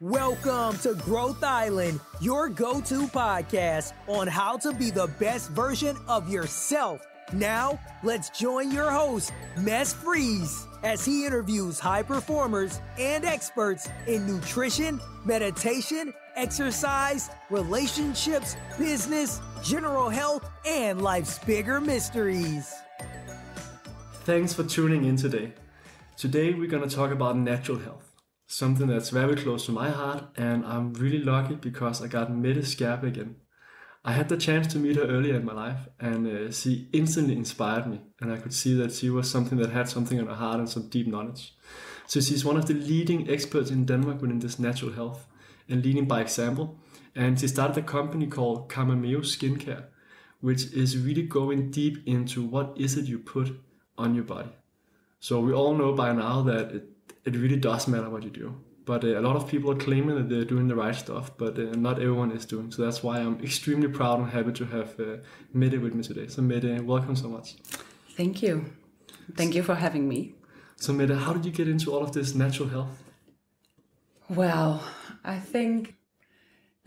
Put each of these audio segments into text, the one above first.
Welcome to Growth Island, your go-to podcast on how to be the best version of yourself. Now, let's join your host, Mette Friis, as he interviews high performers and experts in nutrition, meditation, exercise, relationships, business, general health, and life's bigger mysteries. Thanks for tuning in today. Today we're going to talk about natural health. Something that's very close to my heart, and I'm really lucky because I got Mette Skjærbæk in. I had the chance to meet her earlier in my life, and she instantly inspired me, and I could see that she was something that had something on her heart and some deep knowledge. So she's one of the leading experts in Denmark within this natural health, and leading by example. And she started a company called Karmameju skincare, which is really going deep into what is it you put on your body. So we all know by now that it really does matter what you do. But a lot of people are claiming that they're doing the right stuff, but not everyone is doing. So that's why I'm extremely proud and happy to have Mette with me today. So Mette, welcome so much. Thank you. Thank you for having me. So Mette, how did you get into all of this natural health? Well, I think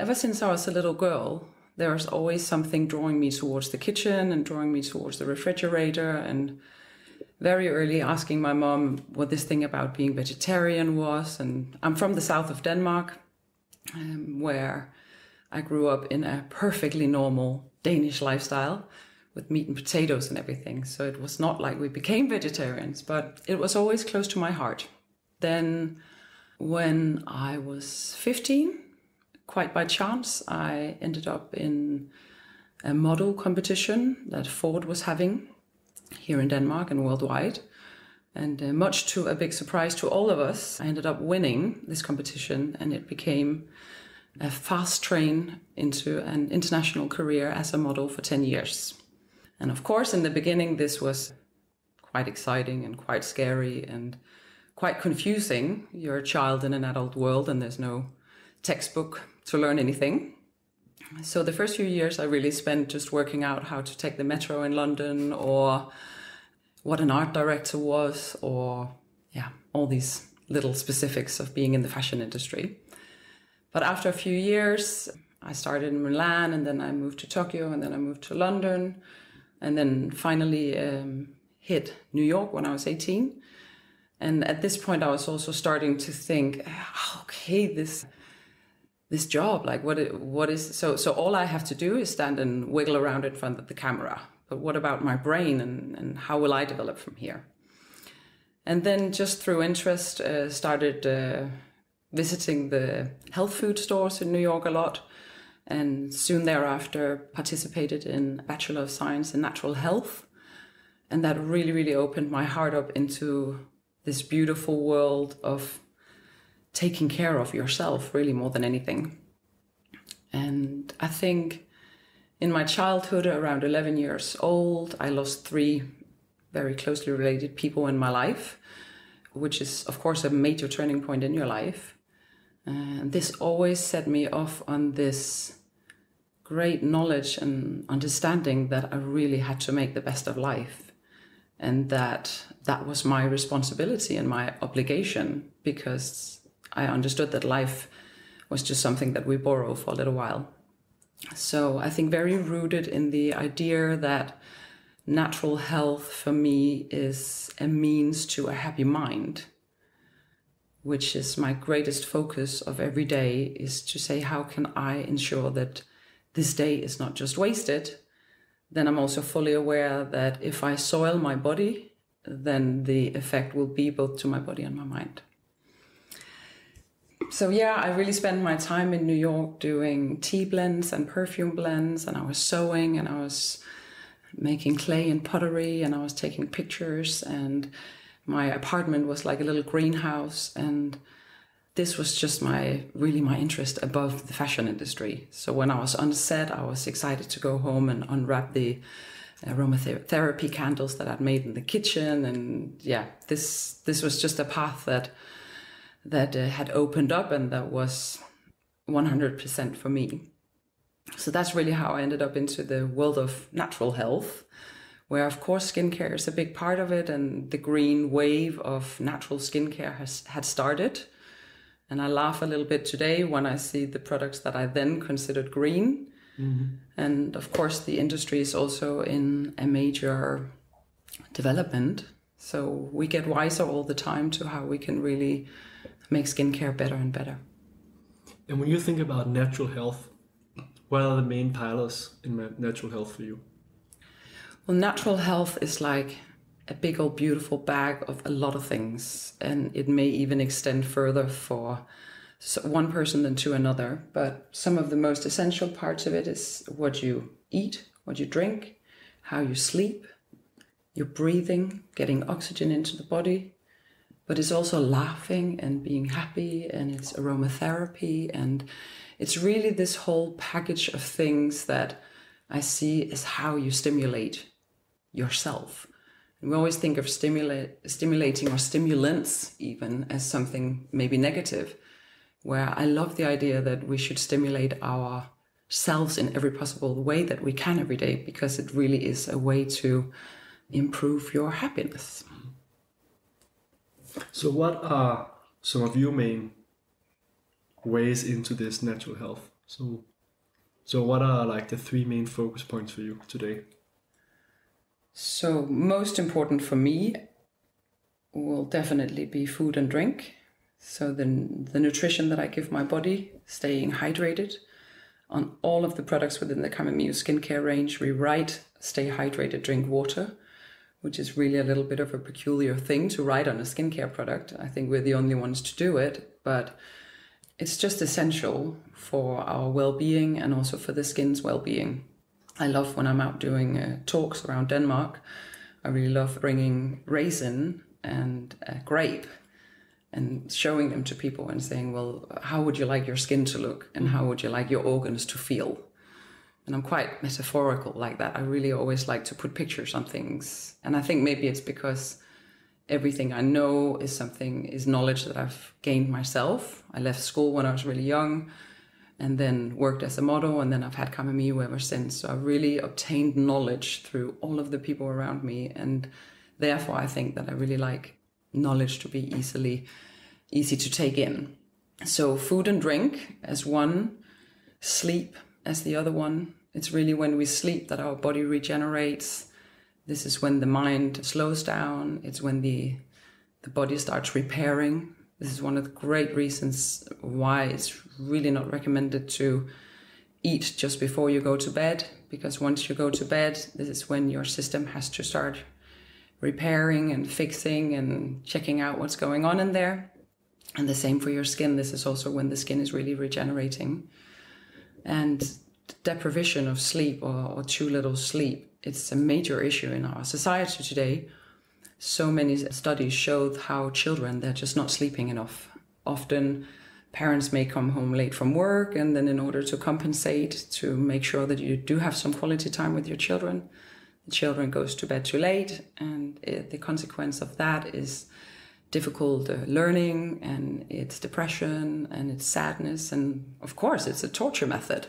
ever since I was a little girl, there was always something drawing me towards the kitchen and drawing me towards the refrigerator, and very early asking my mom what this thing about being vegetarian was. And I'm from the south of Denmark, where I grew up in a perfectly normal Danish lifestyle with meat and potatoes and everything. So it was not like we became vegetarians, but it was always close to my heart. Then when I was 15, quite by chance, I ended up in a model competition that Ford was having here in Denmark and worldwide. And much to a big surprise to all of us, I ended up winning this competition, and it became a fast train into an international career as a model for 10 years. And of course, in the beginning, this was quite exciting and quite scary and quite confusing. You're a child in an adult world and there's no textbook to learn anything. So the first few years I really spent just working out how to take the metro in London, or what an art director was, or all these little specifics of being in the fashion industry. But after a few years, I started in Milan, and then I moved to Tokyo, and then I moved to London, and then finally hit New York when I was 18. And at this point I was also starting to think, okay, this job, like what is, so all I have to do is stand and wiggle around in front of the camera. But what about my brain, and how will I develop from here? And then just through interest, started visiting the health food stores in New York a lot. And soon thereafter participated in Bachelor of Science in natural health. And that really, really opened my heart up into this beautiful world of taking care of yourself, really, more than anything. And I think in my childhood, around 11 years old, I lost 3 very closely related people in my life, which is, of course, a major turning point in your life. And this always set me off on this great knowledge and understanding that I really had to make the best of life, and that was my responsibility and my obligation, because I understood that life was just something that we borrow for a little while. So I think very rooted in the idea that natural health for me is a means to a happy mind, which is my greatest focus of every day, is to say, how can I ensure that this day is not just wasted? Then I'm also fully aware that if I soil my body, then the effect will be both to my body and my mind. So I really spent my time in New York doing tea blends and perfume blends, and I was sewing, and I was making clay and pottery, and I was taking pictures, and my apartment was like a little greenhouse, and this was just my interest above the fashion industry. So when I was on set, I was excited to go home and unwrap the aromatherapy candles that I'd made in the kitchen, and this was just a path that had opened up, and that was 100% for me. So that's really how I ended up into the world of natural health, where of course skincare is a big part of it, and the green wave of natural skincare had started. And I laugh a little bit today when I see the products that I then considered green. Mm-hmm. And of course, the industry is also in a major development. So we get wiser all the time to how we can really make skincare better and better. And when you think about natural health, what are the main pillars in natural health for you? Well, natural health is like a big old beautiful bag of a lot of things, and it may even extend further for one person than to another. But some of the most essential parts of it is what you eat, what you drink, how you sleep, your breathing, getting oxygen into the body. But it's also laughing and being happy, and it's aromatherapy, and it's really this whole package of things that I see as how you stimulate yourself. And we always think of stimulating or stimulants even as something maybe negative, where I love the idea that we should stimulate ourselves in every possible way that we can every day, because it really is a way to improve your happiness. So what are some of your main ways into this natural health? So what are like the 3 main focus points for you today? So most important for me will definitely be food and drink. So the nutrition that I give my body, staying hydrated. On all of the products within the Karmameju skincare range, we write, stay hydrated, drink water, which is really a little bit of a peculiar thing to write on a skincare product. I think we're the only ones to do it, but it's just essential for our well-being and also for the skin's well-being. I love when I'm out doing talks around Denmark, I really love bringing raisin and grape and showing them to people and saying, well, how would you like your skin to look? And how would you like your organs to feel? And I'm quite metaphorical like that. I really always like to put pictures on things. And I think maybe it's because everything I know is knowledge that I've gained myself. I left school when I was really young and then worked as a model, and then I've had Karmameju ever since. So I've really obtained knowledge through all of the people around me. And therefore, I think that I really like knowledge to be easy to take in. So food and drink as one, sleep as the other one. It's really when we sleep that our body regenerates. This is when the mind slows down. It's when the body starts repairing. This is one of the great reasons why it's really not recommended to eat just before you go to bed, because once you go to bed, this is when your system has to start repairing and fixing and checking out what's going on in there. And the same for your skin. This is also when the skin is really regenerating. And deprivation of sleep or too little sleep, it's a major issue in our society today. So many studies show how children, they're just not sleeping enough. Often parents may come home late from work, and then in order to compensate, to make sure that you do have some quality time with your children, the children goes to bed too late, and the consequence of that is difficult learning, and it's depression, and it's sadness, and of course it's a torture method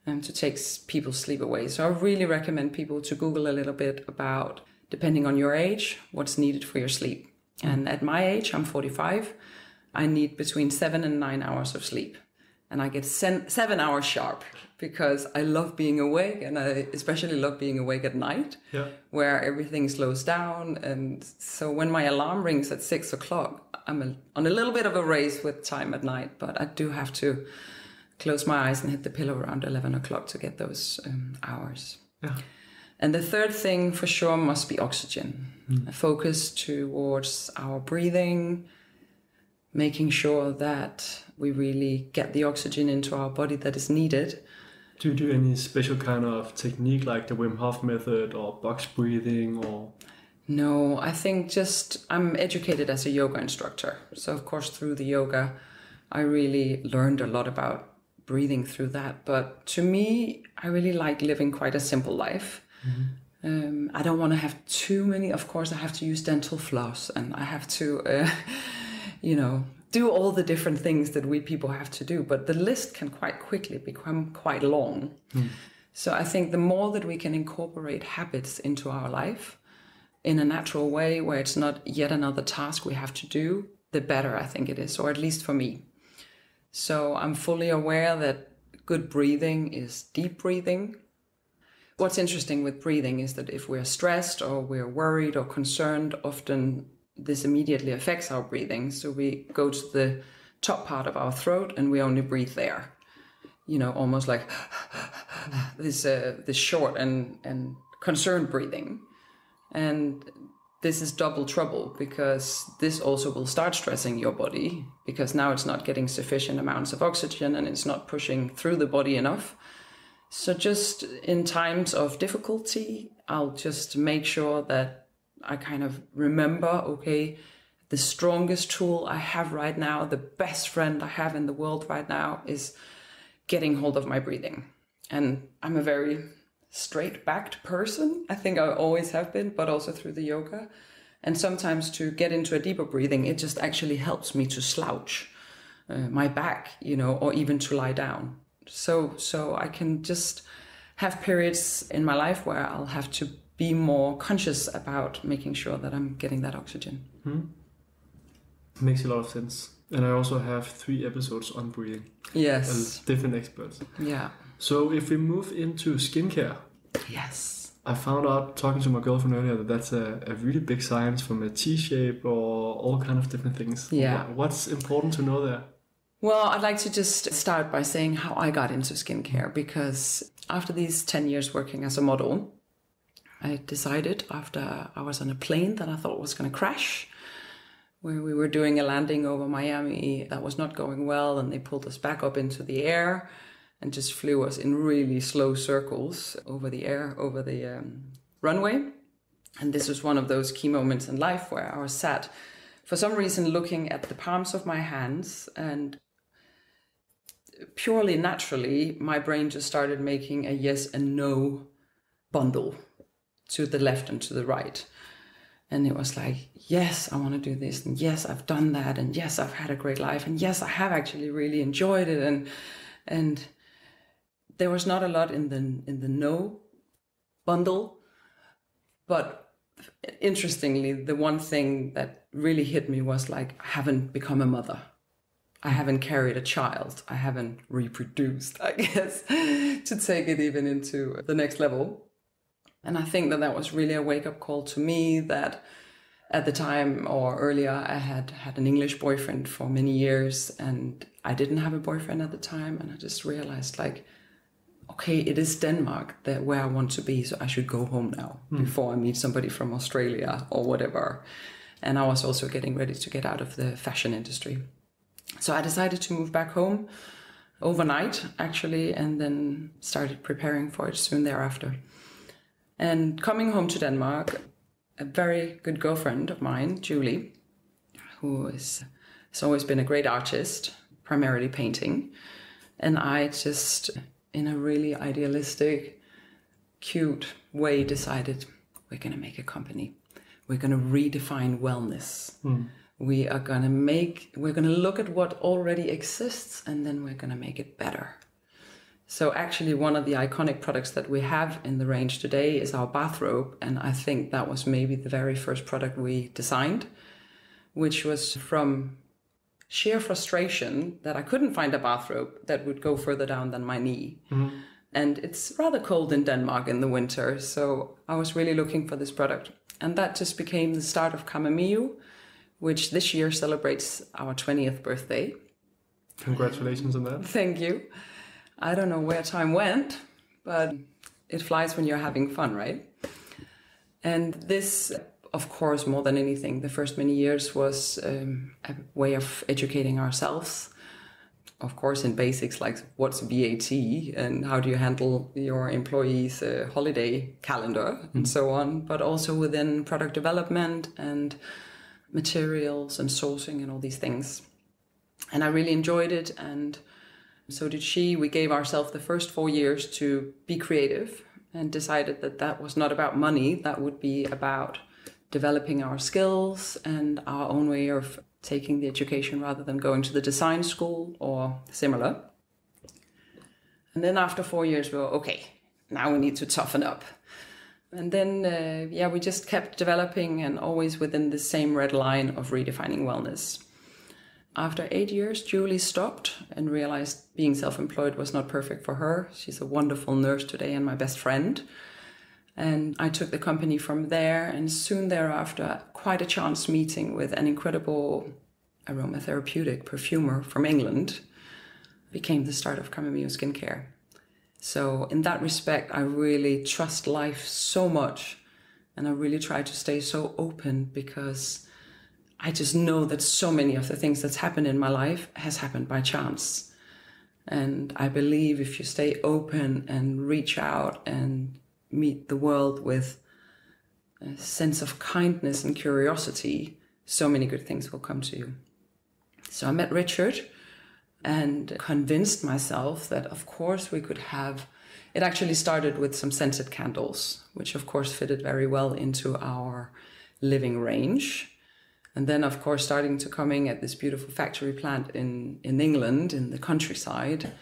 to take people's sleep away. So I really recommend people to Google a little bit about, depending on your age, what's needed for your sleep. And at my age, I'm 45, I need between 7 and 9 hours of sleep. And I get 7 hours sharp, because I love being awake, and I especially love being awake at night, where everything slows down. And so when my alarm rings at 6 o'clock, I'm on a little bit of a race with time at night, but I do have to close my eyes and hit the pillow around 11 o'clock to get those hours. Yeah. And the third thing for sure must be oxygen. A focus towards our breathing, making sure that we really get the oxygen into our body that is needed. Do you do any special kind of technique like the Wim Hof method or box breathing or? No, I think just I'm educated as a yoga instructor. So of course through the yoga, I really learned a lot about breathing through that. But to me, I really like living quite a simple life. Mm-hmm. I don't want to have too many. Of course, I have to use dental floss, and I have to, do all the different things that we people have to do. But the list can quite quickly become quite long. So I think the more that we can incorporate habits into our life in a natural way, where it's not yet another task we have to do, the better I think it is, or at least for me. So I'm fully aware that good breathing is deep breathing. What's interesting with breathing is that if we're stressed or we're worried or concerned, often this immediately affects our breathing. So we go to the top part of our throat and we only breathe there. You know, almost like this short and concerned breathing. And this is double trouble, because this also will start stressing your body, because now it's not getting sufficient amounts of oxygen and it's not pushing through the body enough. So just in times of difficulty, I'll just make sure that I kind of remember, okay, the strongest tool I have right now, the best friend I have in the world right now is getting hold of my breathing. And I'm a very straight-backed person. I think I always have been, but also through the yoga. And sometimes to get into a deeper breathing, it just actually helps me to slouch my back, you know, or even to lie down. So I can just have periods in my life where I'll have to be more conscious about making sure that I'm getting that oxygen. Makes a lot of sense. And I also have 3 episodes on breathing. Yes. And different experts. Yeah. So if we move into skincare. Yes. I found out talking to my girlfriend earlier that that's a really big science, from a T-shape or all kind of different things. Yeah. What's important to know there? Well, I'd like to just start by saying how I got into skincare, because after these 10 years working as a model, I decided after I was on a plane that I thought was going to crash, where we were doing a landing over Miami that was not going well, and they pulled us back up into the air and just flew us in really slow circles over the air, over the runway. And this was one of those key moments in life where I was sat, for some reason, looking at the palms of my hands, and purely naturally, my brain just started making a yes and no bundle to the left and to the right. And it was like, yes, I want to do this. And yes, I've done that. And yes, I've had a great life. And yes, I have actually really enjoyed it. And there was not a lot in the no bundle. But interestingly, the one thing that really hit me was like, I haven't become a mother. I haven't carried a child. I haven't reproduced, I guess, to take it even into the next level. And I think that was really a wake-up call to me, that at the time or earlier, I had an English boyfriend for many years, and I didn't have a boyfriend at the time. And I just realized, like, okay, it is Denmark where I want to be, so I should go home now before I meet somebody from Australia or whatever. And I was also getting ready to get out of the fashion industry. So I decided to move back home overnight, actually, and then started preparing for it soon thereafter. And coming home to Denmark, a very good girlfriend of mine, Julie, who has always been a great artist, primarily painting. And I just, in a really idealistic, cute way, decided we're going to make a company. We're going to redefine wellness. We're going to look at what already exists, and then we're going to make it better. So actually, one of the iconic products that we have in the range today is our bathrobe. And I think that was maybe the very first product we designed, which was from sheer frustration that I couldn't find a bathrobe that would go further down than my knee. And it's rather cold in Denmark in the winter. So I was really looking for this product. And that just became the start of Karmameju, which this year celebrates our 20th birthday. Congratulations on that. Thank you. I don't know where time went, but it flies when you're having fun, right? And this, of course, more than anything, the first many years was a way of educating ourselves. Of course, in basics like what's VAT and how do you handle your employees' holiday calendar and so on, but also within product development and materials and sourcing and all these things. And I really enjoyed it, and so did she. We gave ourselves the first 4 years to be creative and decided that that was not about money. That would be about developing our skills and our own way of taking the education rather than going to the design school or similar. And then after 4 years, we were, okay, now we need to toughen up. And then, we just kept developing, and always within the same red line of redefining wellness. After 8 years, Julie stopped and realized being self-employed was not perfect for her. She's a wonderful nurse today and my best friend. And I took the company from there, and soon thereafter, quite a chance meeting with an incredible aromatherapeutic perfumer from England became the start of Karmameju skincare. So in that respect, I really trust life so much, and I really try to stay so open, because I just know that so many of the things that's happened in my life has happened by chance. And I believe if you stay open and reach out and meet the world with a sense of kindness and curiosity, so many good things will come to you. So I met Richard and convinced myself that of course we could have, it actually started with some scented candles, which of course fitted very well into our living range. And then of course starting to coming at this beautiful factory plant in England, in the countryside,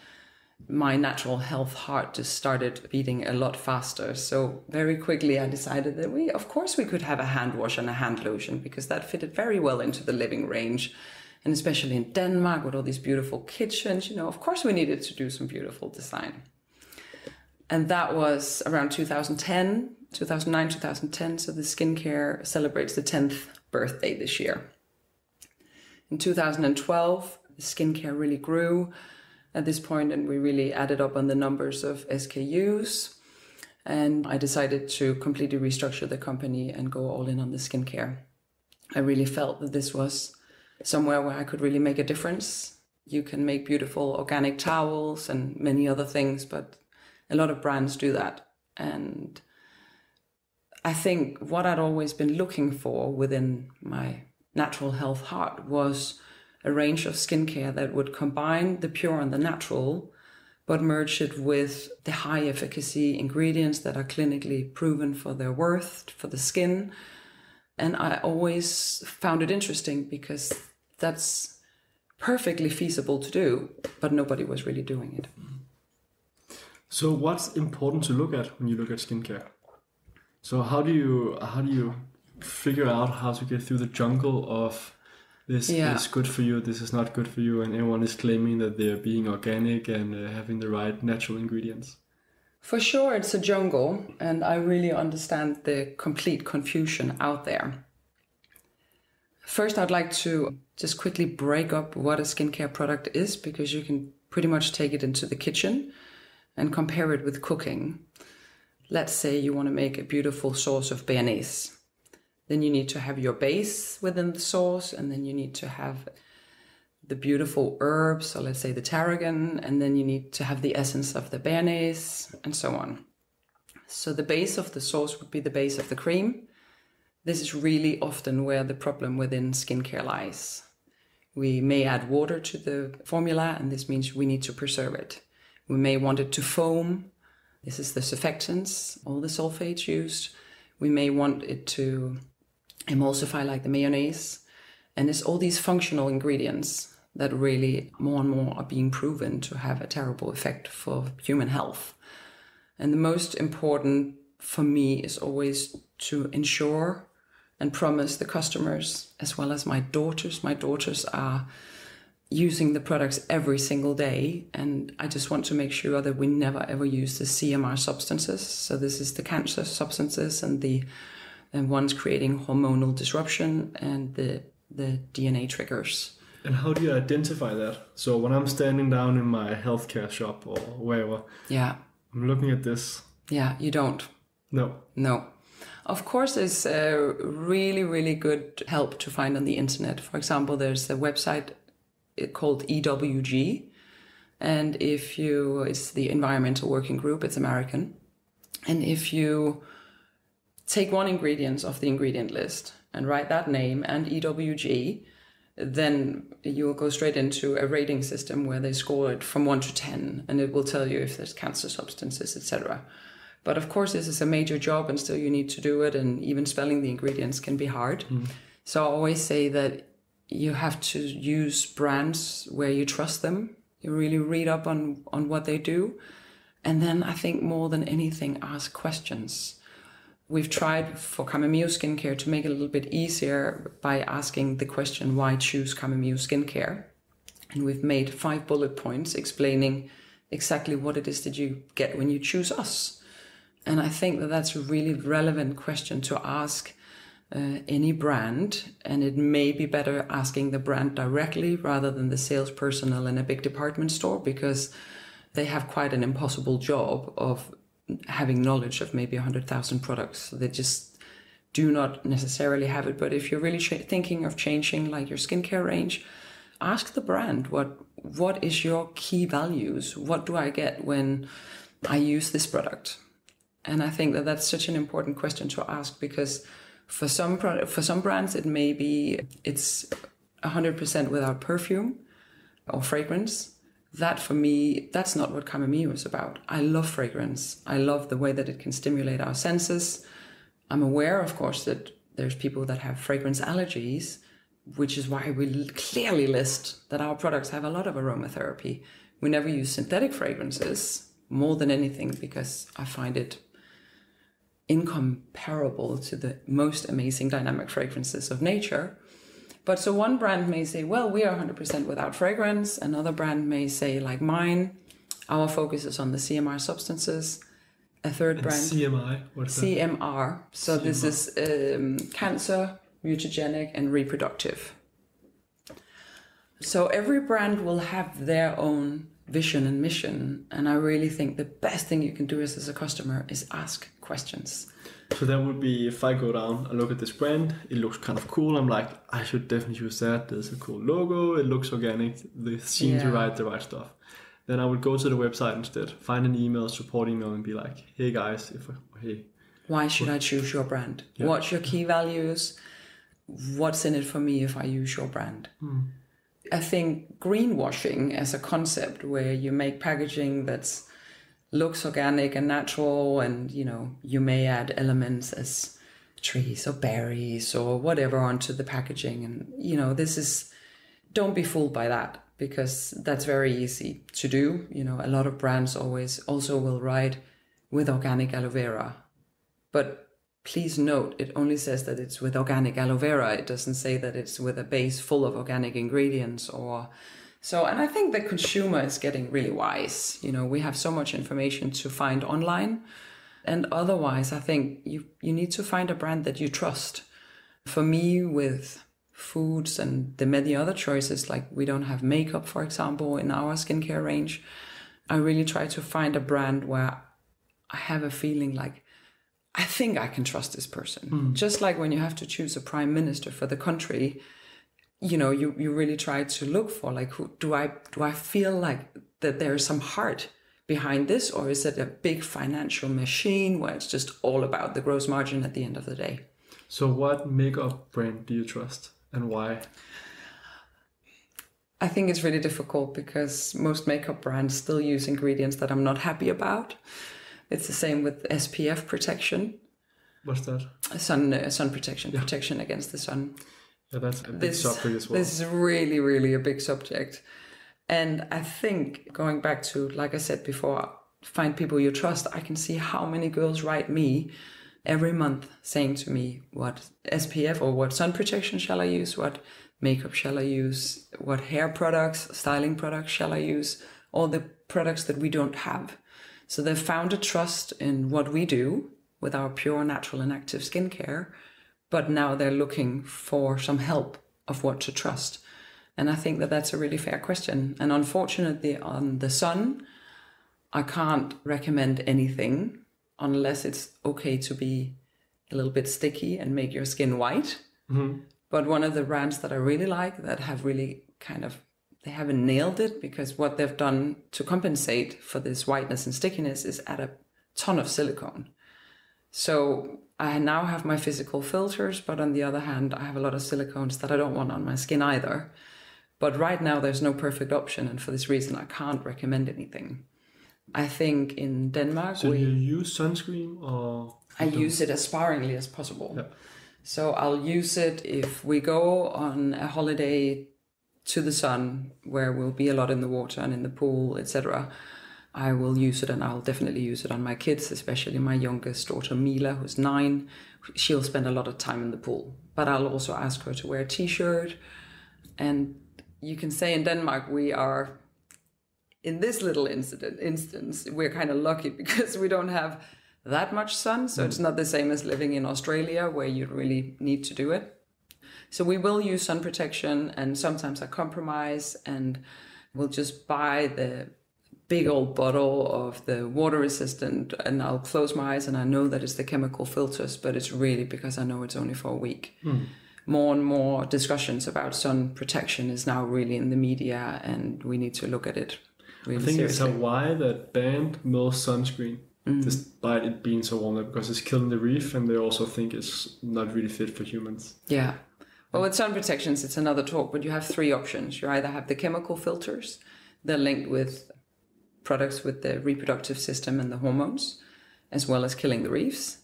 my natural health heart just started beating a lot faster. So very quickly I decided that of course we could have a hand wash and a hand lotion, because that fitted very well into the living range. And especially in Denmark with all these beautiful kitchens, of course we needed to do some beautiful design. And that was around 2009, 2010. So the skincare celebrates the 10th birthday this year. In 2012, the skincare really grew at this point, and we really added up on the numbers of SKUs. And I decided to completely restructure the company and go all in on the skincare. I really felt that this was somewhere where I could really make a difference. You can make beautiful organic towels and many other things, but a lot of brands do that. And I think what I'd always been looking for within my natural health heart was a range of skincare that would combine the pure and the natural, but merge it with the high efficacy ingredients that are clinically proven for their worth, for the skin. And I always found it interesting because that's perfectly feasible to do, but nobody was really doing it. So what's important to look at when you look at skincare? So how do you figure out how to get through the jungle of this is good for you, this is not good for you, and everyone is claiming that they're being organic and having the right natural ingredients? For sure, it's a jungle, and I really understand the complete confusion out there. First, I'd like to just quickly break up what a skincare product is, because you can pretty much take it into the kitchen and compare it with cooking. Let's say you want to make a beautiful sauce of béarnaise. Then you need to have your base within the sauce, and then you need to have the beautiful herbs, so let's say the tarragon, and then you need to have the essence of the béarnaise, and so on. So the base of the sauce would be the base of the cream. This is really often where the problem within skincare lies. We may add water to the formula, and this means we need to preserve it. We may want it to foam. This is the surfactants, all the sulfates used. We may want it to emulsify like the mayonnaise. And it's all these functional ingredients that really more and more are being proven to have a terrible effect for human health. And the most important for me is always to ensure and promise the customers, as well as my daughters are using the products every single day. And I just want to make sure that we never ever use the CMR substances. So this is the cancer substances and ones creating hormonal disruption and the DNA triggers. And how do you identify that? So when I'm standing down in my healthcare shop or wherever, I'm looking at this. Yeah, you don't. No. Of course, there's a really, really good help to find on the internet. For example, there's a website called EWG. And it's the Environmental Working Group, it's American. And if you take one ingredient off the ingredient list and write that name and EWG, then you will go straight into a rating system where they score it from 1 to 10, and it will tell you if there's cancer substances, etc. But of course, this is a major job, and still you need to do it, and even spelling the ingredients can be hard. So I always say that you have to use brands where you trust them. You really read up on what they do. And then I think more than anything, ask questions. We've tried for Karmameju skincare to make it a little bit easier by asking the question, why choose Karmameju skincare? And we've made 5 bullet points explaining exactly what it is that you get when you choose us. And I think that that's a really relevant question to ask any brand. And it may be better asking the brand directly rather than the sales personnel in a big department store, because they have quite an impossible job of having knowledge of maybe 100,000 products. They just do not necessarily have it. But if you're really thinking of changing like your skincare range, ask the brand, what is your key values? What do I get when I use this product? And I think that that's such an important question to ask, because for some brands, it may be it's 100% without perfume or fragrance. That for me, that's not what Karmameju is about. I love fragrance. I love the way that it can stimulate our senses. I'm aware, of course, that there's people that have fragrance allergies, which is why we clearly list that our products have a lot of aromatherapy. We never use synthetic fragrances more than anything, because I find it incomparable to the most amazing dynamic fragrances of nature. But so one brand may say, well, we are 100% without fragrance. Another brand may say, like mine, our focus is on the CMR substances. A third brand, CMI, what's that? CMR. So CMR. This is cancer, mutagenic, and reproductive. So every brand will have their own vision and mission. And I really think the best thing you can do as a customer is ask questions. So that would be, if I go down and look at this brand, it looks kind of cool. I'm like, I should definitely use that. There's a cool logo. It looks organic. They seem to write the right stuff. Then I would go to the website instead, find an email, support email, and be like, hey guys, why should I choose your brand? Yeah. What's your key values? What's in it for me if I use your brand? I think greenwashing as a concept, where you make packaging that's looks organic and natural, and you may add elements as trees or berries or whatever onto the packaging, and this is, don't be fooled by that, because that's very easy to do. A lot of brands always also will write with organic aloe vera, but please note, it only says that it's with organic aloe vera. It doesn't say that it's with a base full of organic ingredients or so. And I think the consumer is getting really wise. We have so much information to find online. And otherwise, I think you need to find a brand that you trust. For me, with foods and the many other choices, like we don't have makeup, for example, in our skincare range, I really try to find a brand where I have a feeling like, I think I can trust this person. Just like when you have to choose a prime minister for the country, you really try to look for, like, who do I feel like that there's some heart behind this, or is it a big financial machine where it's just all about the gross margin at the end of the day? So what makeup brand do you trust, and why? I think it's really difficult, because most makeup brands still use ingredients that I'm not happy about. It's the same with SPF protection. What's that? Sun protection, protection against the sun. Yeah, that's a big subject as well. This is really, really a big subject. And I think, going back to, like I said before, find people you trust. I can see how many girls write me every month saying to me, what SPF or what sun protection shall I use? What makeup shall I use? What hair products, styling products shall I use? All the products that we don't have. So they've found a trust in what we do with our pure, natural and active skincare. But now they're looking for some help of what to trust. And I think that that's a really fair question. And unfortunately, on the sun, I can't recommend anything unless it's okay to be a little bit sticky and make your skin white. But one of the brands that I really like, that have really they haven't nailed it, because what they've done to compensate for this whiteness and stickiness is add a ton of silicone. So I now have my physical filters, but on the other hand, I have a lot of silicones that I don't want on my skin either. But right now there's no perfect option, and for this reason I can't recommend anything. I think in Denmark So you use sunscreen, or? I use it as sparingly as possible. Yeah. So I'll use it if we go on a holiday to the sun, where we'll be a lot in the water and in the pool, etc. I will use it, and I'll definitely use it on my kids, especially my youngest daughter Mila, who's 9. She'll spend a lot of time in the pool, but I'll also ask her to wear a t-shirt. And you can say in Denmark, we are, in this little instance, we're kind of lucky because we don't have that much sun. So it's not the same as living in Australia where you really need to do it. So we will use sun protection, and sometimes I compromise and we'll just buy the big old bottle of the water resistant, and I'll close my eyes and I know that it's the chemical filters, but it's really because I know it's only for a week. More and more discussions about sun protection is now really in the media, and we need to look at it really I think seriously. it's Hawaii that banned most sunscreen, despite it being so warm, because it's killing the reef, and they also think it's not really fit for humans. Yeah. Well, with sun protections, it's another talk, but you have three options. You either have the chemical filters, they're linked with products with the reproductive system and the hormones, as well as killing the reefs.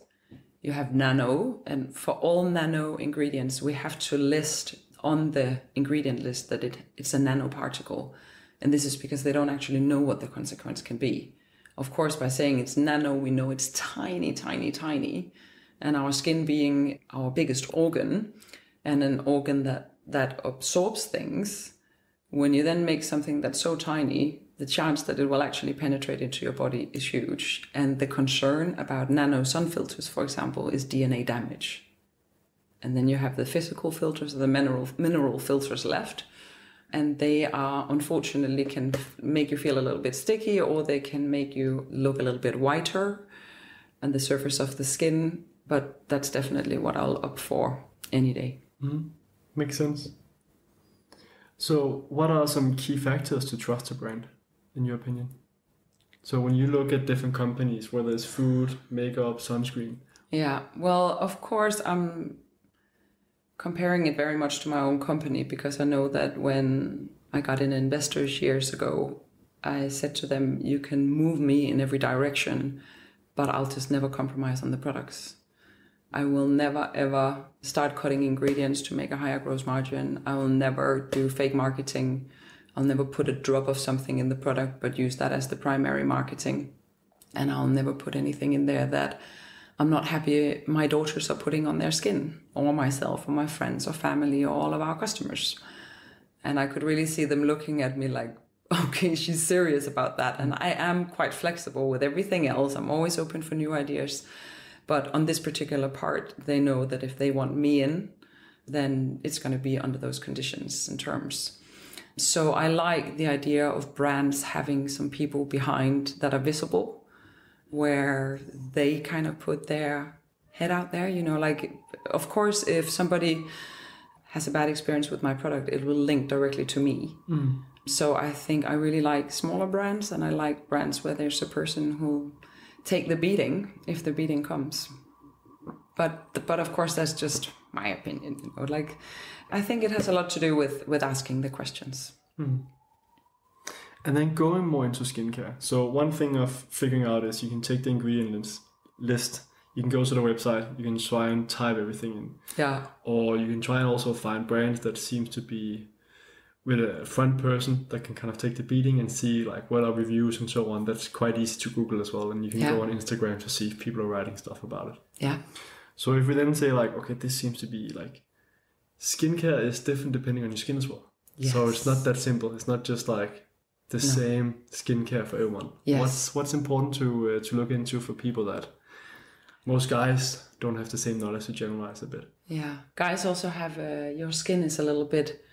You have nano, and for all nano ingredients, we have to list on the ingredient list that it's a nanoparticle. And this is because they don't actually know what the consequence can be. Of course, by saying it's nano, we know it's tiny, tiny, tiny. And our skin being our biggest organ, and an organ that absorbs things, when you then make something that's so tiny, the chance that it will actually penetrate into your body is huge. And the concern about nano sun filters, for example, is DNA damage. And then you have the physical filters, the mineral filters left. And they are, unfortunately, can make you feel a little bit sticky, or they can make you look a little bit whiter on the surface of the skin. But that's definitely what I'll opt for any day. Makes sense. So what are some key factors to trust a brand, in your opinion? So when you look at different companies, whether it's food, makeup, sunscreen. Yeah, well, of course, I'm comparing it very much to my own company, because I know that when I got in investors years ago, I said to them, you can move me in every direction, but I'll just never compromise on the products. I will never, ever start cutting ingredients to make a higher gross margin. I will never do fake marketing. I'll never put a drop of something in the product, but use that as the primary marketing. And I'll never put anything in there that I'm not happy my daughters are putting on their skin, or myself, or my friends, or family, or all of our customers. And I could really see them looking at me like, okay, she's serious about that. And I am quite flexible with everything else. I'm always open for new ideas. But on this particular part, they know that if they want me in, then it's going to be under those conditions and terms. So I like the idea of brands having some people behind that are visible, where they kind of put their head out there, you know, like, of course, if somebody has a bad experience with my product, it will link directly to me. So I think I really like smaller brands, and I like brands where there's a person who take the beating if the beating comes. But of course, that's just my opinion. You know? Like, I think it has a lot to do with asking the questions. And then going more into skincare. So one thing of figuring out is you can take the ingredient list. You can go to the website. You can try and type everything in. Yeah. Or you can try and also find brands that seems to be with a front person that can kind of take the beating and see like what are reviews and so on. That's quite easy to Google as well. And you can go on Instagram to see if people are writing stuff about it. Yeah. So if we then say like, okay, this seems to be like, skincare is different depending on your skin as well. Yes. So it's not that simple. It's not just like the same skincare for everyone. Yes. What's important to look into for people that most guys don't have the same knowledge to generalize a bit? Yeah. Guys also have, your skin is a little bit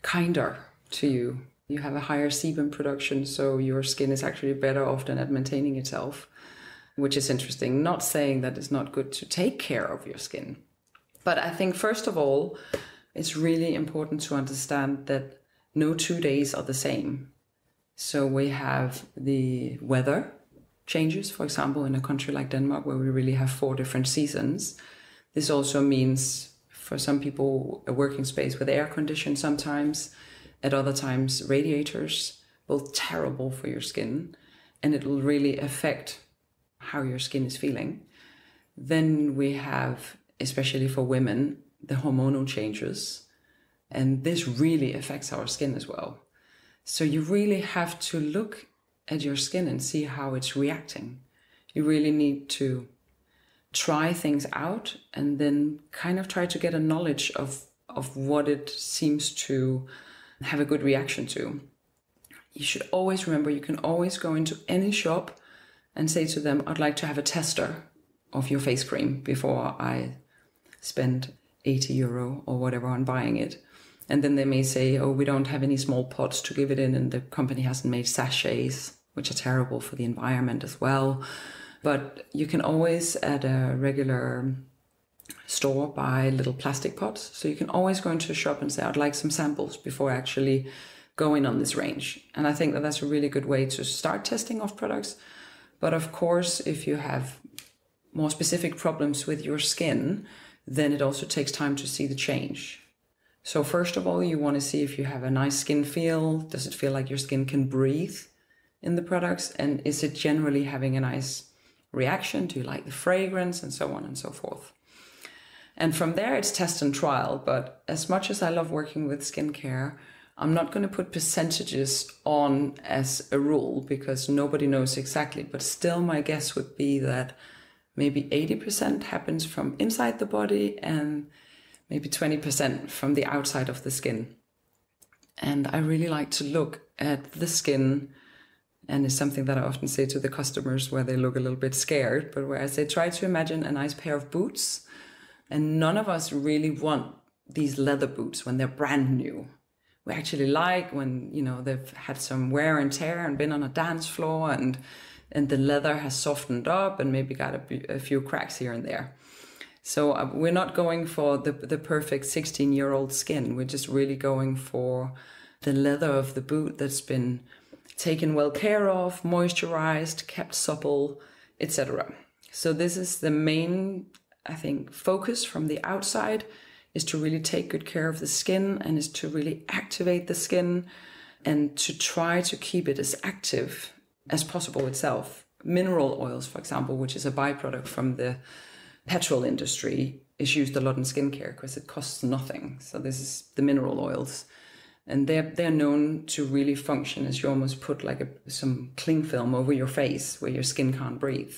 kinder to you. You have a higher sebum production, so your skin is actually better often at maintaining itself, which is interesting. Not saying that it's not good to take care of your skin. But I think, first of all, it's really important to understand that no 2 days are the same. So we have the weather changes, for example, in a country like Denmark, where we really have 4 different seasons. This also means, for some people, a working space with air conditioning sometimes, at other times radiators, both terrible for your skin, and it will really affect how your skin is feeling. Then we have, especially for women, the hormonal changes, and this really affects our skin as well. So you really have to look at your skin and see how it's reacting. You really need to try things out and then kind of try to get a knowledge of what it seems to have a good reaction to. You should always remember you can always go into any shop and say to them, I'd like to have a tester of your face cream before I spend €80 or whatever on buying it. And then they may say, oh, we don't have any small pots to give it in, and the company hasn't made sachets, which are terrible for the environment as well. But you can always, at a regular store, buy little plastic pots. So you can always go into a shop and say, I'd like some samples before actually going on this range. And I think that that's a really good way to start testing off products. But of course, if you have more specific problems with your skin, then it also takes time to see the change. So first of all, you want to see if you have a nice skin feel. Does it feel like your skin can breathe in the products? And is it generally having a nice reaction? Do you like the fragrance? And so on and so forth. And from there, it's test and trial. But as much as I love working with skincare, I'm not going to put percentages on as a rule because nobody knows exactly. But still, my guess would be that maybe 80% happens from inside the body and maybe 20% from the outside of the skin. And I really like to look at the skin, and it's something that I often say to the customers where they look a little bit scared, but where I say, try to imagine a nice pair of boots. And none of us really want these leather boots when they're brand new. We actually like when, they've had some wear and tear and been on a dance floor and the leather has softened up and maybe got a few cracks here and there. So we're not going for the perfect 16-year-old skin. We're just really going for the leather of the boot that's been taken well care of, moisturized, kept supple, etc. So this is the main, I think, focus from the outside, is to really take good care of the skin and is to really activate the skin and to try to keep it as active as possible itself. Mineral oils, for example, which is a byproduct from the petrol industry, is used a lot in skincare because it costs nothing. So this is the mineral oils. And they're known to really function as you almost put like some cling film over your face where your skin can't breathe.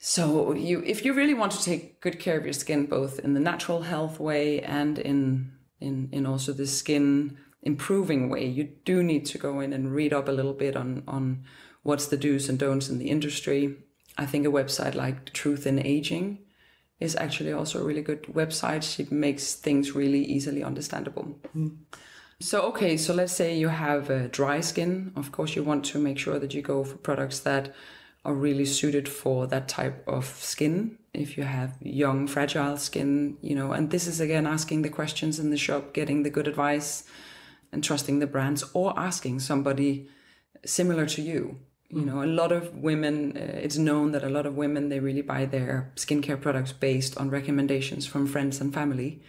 So if you really want to take good care of your skin, both in the natural health way and in also the skin improving way, you do need to go in and read up a little bit on what's the do's and don'ts in the industry. I think a website like Truth in Aging is actually also a really good website. She makes things really easily understandable. So let's say you have dry skin. Of course, you want to make sure that you go for products that are really suited for that type of skin. If you have young, fragile skin, and this is again asking the questions in the shop, getting the good advice and trusting the brands, or asking somebody similar to you. A lot of women, it's known that a lot of women, they really buy their skincare products based on recommendations from friends and family.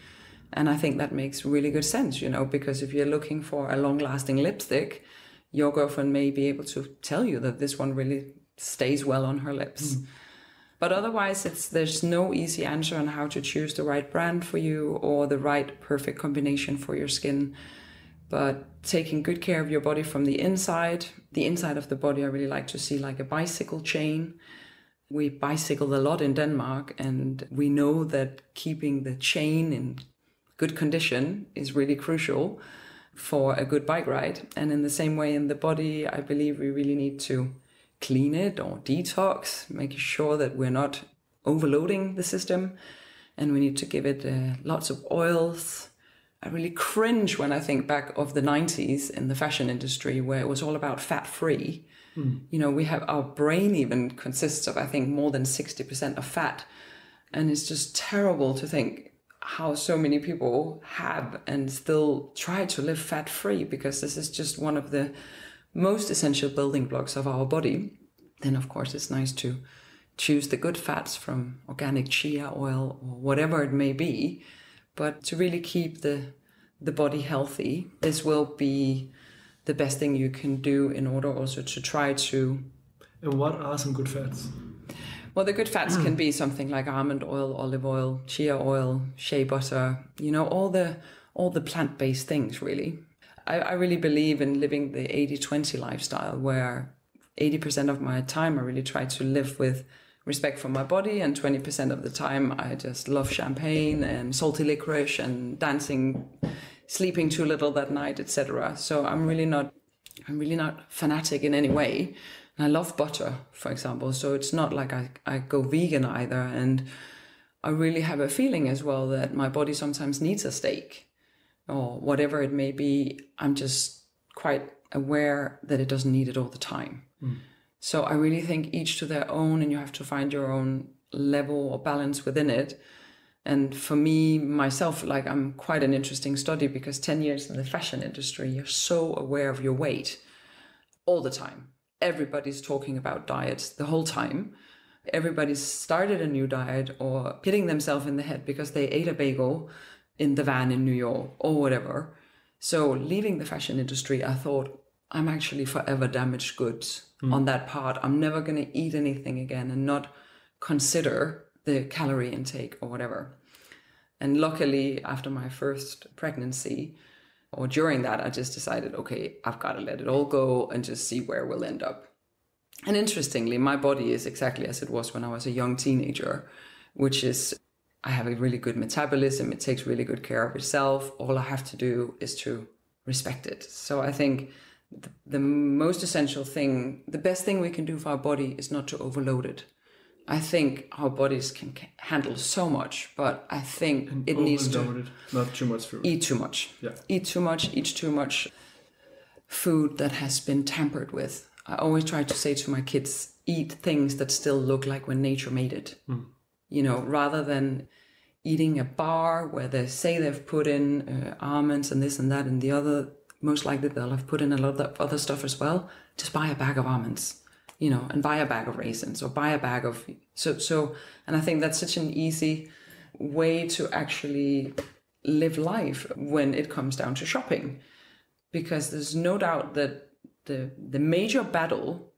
And I think that makes really good sense, because if you're looking for a long-lasting lipstick, your girlfriend may be able to tell you that this one really stays well on her lips. But otherwise, there's no easy answer on how to choose the right brand for you or the right perfect combination for your skin. But taking good care of your body from the inside of the body, I really like to see like a bicycle chain. We bicycle a lot in Denmark, and we know that keeping the chain in good condition is really crucial for a good bike ride. And in the same way in the body, I believe we really need to clean it or detox, making sure that we're not overloading the system. And we need to give it lots of oils. I really cringe when I think back of the 90s in the fashion industry where it was all about fat-free. We have, our brain even consists of, I think, more than 60% of fat. And it's just terrible to think how so many people have and still try to live fat-free, because this is just one of the most essential building blocks of our body. Then, of course, it's nice to choose the good fats from organic chia oil or whatever it may be. But to really keep the body healthy, this will be the best thing you can do in order also to try to... And what are some good fats? Well, the good fats can be something like almond oil, olive oil, chia oil, shea butter, all the plant-based things, really. I really believe in living the 80-20 lifestyle, where 80% of my time I really try to live with respect for my body, and 20% of the time I just love champagne and salty licorice and dancing sleeping too little that night, etc. So I'm really not fanatic in any way. And I love butter, for example. So it's not like I go vegan either. And I really have a feeling as well that my body sometimes needs a steak or whatever it may be. I'm just quite aware that it doesn't need it all the time. So I really think each to their own, and you have to find your own level or balance within it. And for me, myself, like I'm quite an interesting study because 10 years in the fashion industry, you're so aware of your weight all the time. Everybody's talking about diets the whole time. Everybody's started a new diet or hitting themselves in the head because they ate a bagel in the van in New York or whatever. So leaving the fashion industry, I thought, I'm actually forever damaged goods on that part. I'm never going to eat anything again and not consider the calorie intake or whatever. And luckily, after my first pregnancy or during that, I just decided, okay, I've got to let it all go and just see where we'll end up. And interestingly, my body is exactly as it was when I was a young teenager, which is I have a really good metabolism. It takes really good care of itself. All I have to do is to respect it. So I think the most essential thing, the best thing we can do for our body is not to overload it. I think our bodies can handle so much, but I think it needs to not too much food. Eat too much. Yeah. Eat too much food that has been tampered with. I always try to say to my kids, eat things that still look like when nature made it. You know, rather than eating a bar where they say they've put in almonds and this and that and the other. Most likely they'll have put in a lot of other stuff as well. Just buy a bag of almonds, you know, and buy a bag of raisins or buy a bag of so. And I think that's such an easy way to actually live life when it comes down to shopping, because there's no doubt that the major battle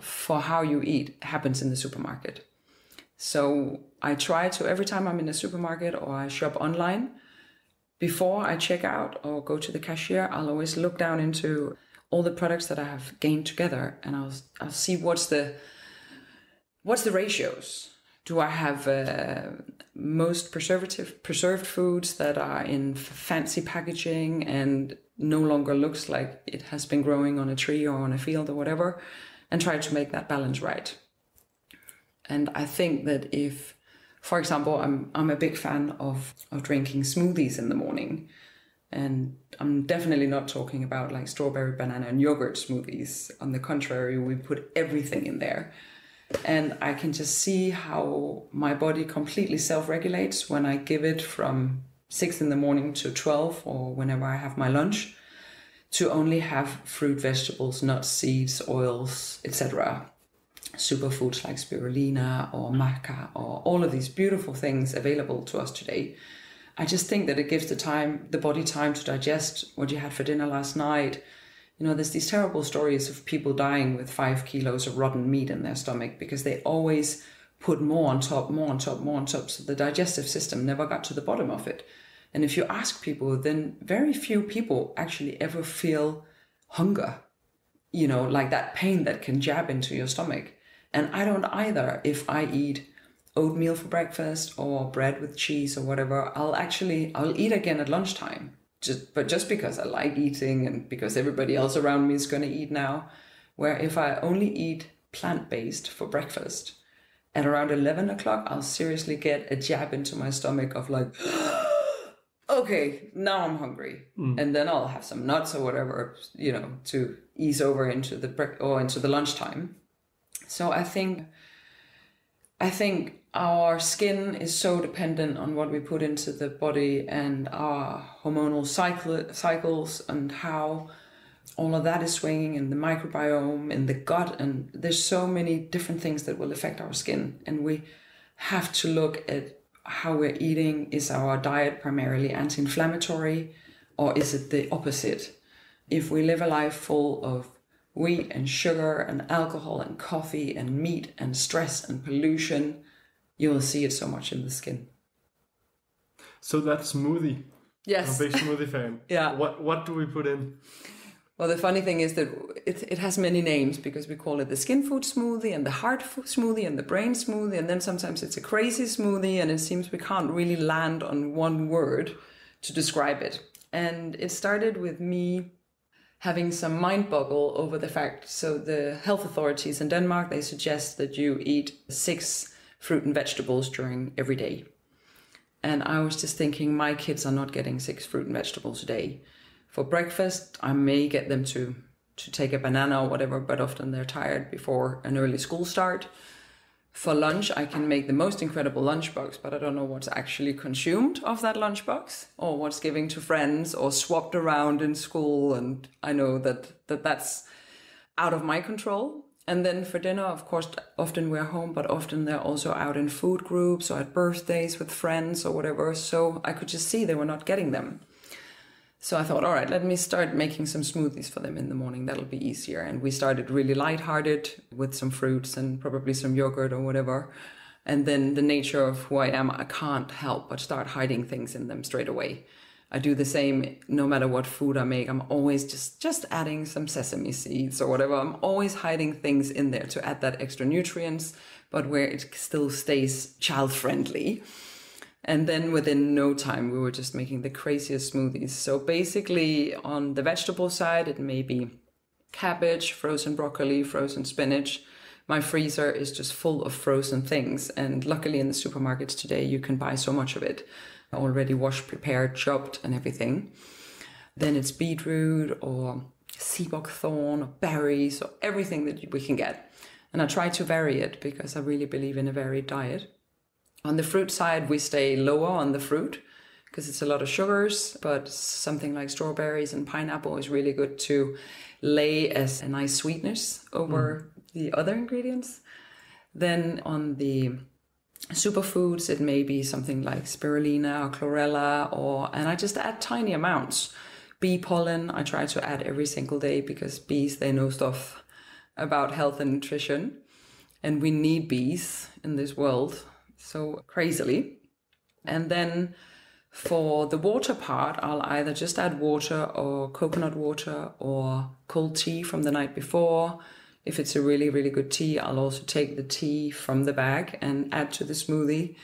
for how you eat happens in the supermarket. So I try to, every time I'm in a supermarket or I shop online, before I check out or go to the cashier, I'll always look down into all the products that I have gained together, and I'll see what's the ratios. Do I have most preserved foods that are in fancy packaging and no longer looks like it has been growing on a tree or on a field or whatever, and try to make that balance right. And I think that if, for example, I'm a big fan of drinking smoothies in the morning. And I'm definitely not talking about like strawberry, banana, and yogurt smoothies. On the contrary, we put everything in there. And I can just see how my body completely self-regulates when I give it from 6 in the morning to 12 or whenever I have my lunch to only have fruit, vegetables, nuts, seeds, oils, etc. Superfoods like spirulina or maca or all of these beautiful things available to us today. I just think that it gives the body time to digest what you had for dinner last night. You know, there's these terrible stories of people dying with 5 kilos of rotten meat in their stomach because they always put more on top. So the digestive system never got to the bottom of it. And if you ask people, then very few people actually ever feel hunger, you know, like that pain that can jab into your stomach. And I don't either. If I eat oatmeal for breakfast or bread with cheese or whatever, I'll eat again at lunchtime. Just because I like eating and because everybody else around me is going to eat now. Where if I only eat plant-based for breakfast, at around 11 o'clock, I'll seriously get a jab into my stomach of like, okay, now I'm hungry. And then I'll have some nuts or whatever, you know, to ease over into the lunchtime. So I think our skin is so dependent on what we put into the body and our hormonal cycles and how all of that is swinging in the microbiome, in the gut. And there's so many different things that will affect our skin. And we have to look at how we're eating. Is our diet primarily anti-inflammatory or is it the opposite? If we live a life full of wheat and sugar and alcohol and coffee and meat and stress and pollution, you will see it so much in the skin. So that smoothie. Yes. I'm a big smoothie fan. Yeah. What do we put in? Well, the funny thing is that it has many names because we call it the skin food smoothie and the heart food smoothie and the brain smoothie. And then sometimes it's a crazy smoothie and it seems we can't really land on one word to describe it. And it started with me having some mind boggle over the fact. So the health authorities in Denmark, they suggest that you eat 6 fruit and vegetables during every day. And I was just thinking, my kids are not getting 6 fruit and vegetables a day. For breakfast, I may get them to take a banana or whatever, but often they're tired before an early school start. For lunch, I can make the most incredible lunchbox, but I don't know what's actually consumed of that lunchbox or what's given to friends or swapped around in school. And I know that's out of my control. And then for dinner, of course, often we're home, but often they're also out in food groups or at birthdays with friends or whatever. So I could just see they were not getting them. So I thought, all right, let me start making some smoothies for them in the morning. That'll be easier. And we started really lighthearted with some fruits and probably some yogurt or whatever. And then the nature of who I am, I can't help but start hiding things in them straight away. I do the same no matter what food I make. I'm always just adding some sesame seeds or whatever. I'm always hiding things in there to add that extra nutrients, but where it still stays child-friendly. And then within no time, we were just making the craziest smoothies. So basically on the vegetable side, it may be cabbage, frozen broccoli, frozen spinach. My freezer is just full of frozen things. And luckily in the supermarkets today, you can buy so much of it already washed, prepared, chopped and everything. Then it's beetroot or sea buckthorn or berries or everything that we can get. And I try to vary it because I really believe in a varied diet. On the fruit side, we stay lower on the fruit because it's a lot of sugars, but something like strawberries and pineapple is really good to lay as a nice sweetness over the other ingredients. Then on the superfoods, it may be something like spirulina or chlorella, and I just add tiny amounts. Bee pollen, I try to add every single day because bees, they know stuff about health and nutrition. And we need bees in this world so crazily. And then for the water part, I'll either just add water or coconut water or cold tea from the night before. If it's a really, really good tea, I'll also take the tea from the bag and add to the smoothie.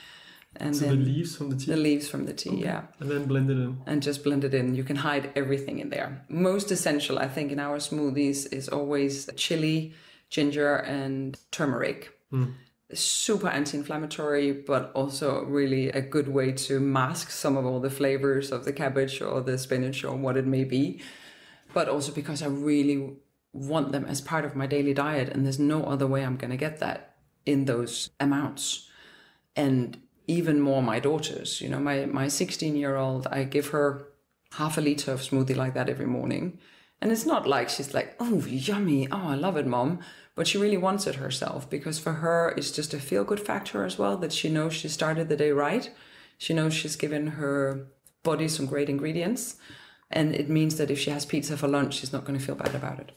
And so then the leaves from the tea? The leaves from the tea, okay. Yeah. And then blend it in? And just blend it in. You can hide everything in there. Most essential, I think, in our smoothies is always chili, ginger, and turmeric. Super anti-inflammatory, but also really a good way to mask some of all the flavors of the cabbage or the spinach or what it may be. But also because I really want them as part of my daily diet, and there's no other way I'm going to get that in those amounts. And even more my daughters, my 16-year-old, I give her half a liter of smoothie like that every morning. And it's not like she's like, oh, yummy. Oh, I love it, Mom. But she really wants it herself because for her, it's just a feel-good factor as well, that she knows she started the day right. She knows she's given her body some great ingredients. And it means that if she has pizza for lunch, she's not going to feel bad about it.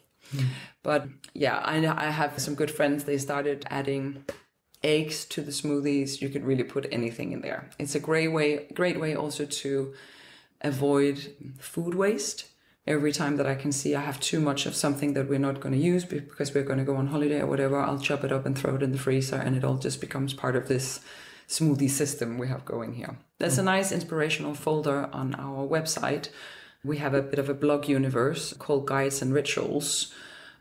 But yeah, I have some good friends. They started adding eggs to the smoothies. You could really put anything in there. It's a great way also to avoid food waste. Every time that I can see I have too much of something that we're not going to use because we're going to go on holiday or whatever, I'll chop it up and throw it in the freezer, and it all just becomes part of this smoothie system we have going here. There's a nice inspirational folder on our website. We have a bit of a blog universe called Guides and Rituals,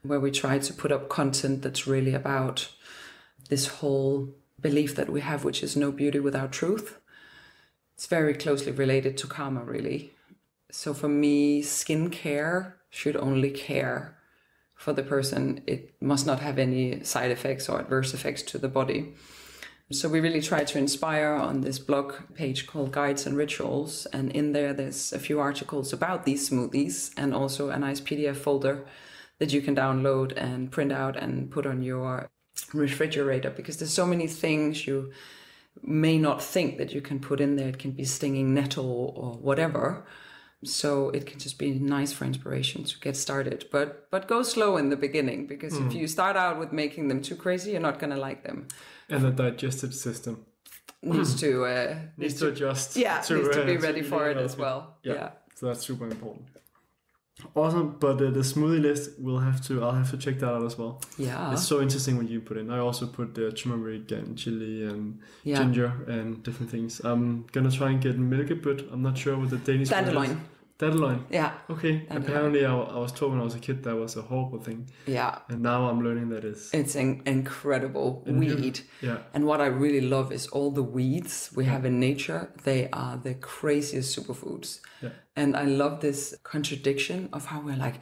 where we try to put up content that's really about this whole belief that we have, which is no beauty without truth. It's very closely related to karma, really. So for me, skincare should only care for the person. It must not have any side effects or adverse effects to the body. So we really try to inspire on this blog page called Guides and Rituals. And in there's a few articles about these smoothies and also a nice PDF folder that you can download and print out and put on your refrigerator, because there's so many things you may not think that you can put in there. It can be stinging nettle or whatever. So it can just be nice for inspiration to get started. But go slow in the beginning, because if you start out with making them too crazy, you're not going to like them. And the digestive system needs to adjust. Yeah, needs to be ready for it as well. Yeah. So that's super important. Awesome, but the smoothie list I'll have to check that out as well. Yeah, it's so interesting what you put in. I also put turmeric and chili and ginger and different things. I'm gonna try and get milk, but I'm not sure what the Danish word is. Dandelion? Yeah. Okay. Dandelion. Apparently I was told when I was a kid that was a horrible thing. Yeah. And now I'm learning that it's an incredible weed. Yeah. And what I really love is all the weeds we have in nature. They are the craziest superfoods. Yeah. And I love this contradiction of how we're like,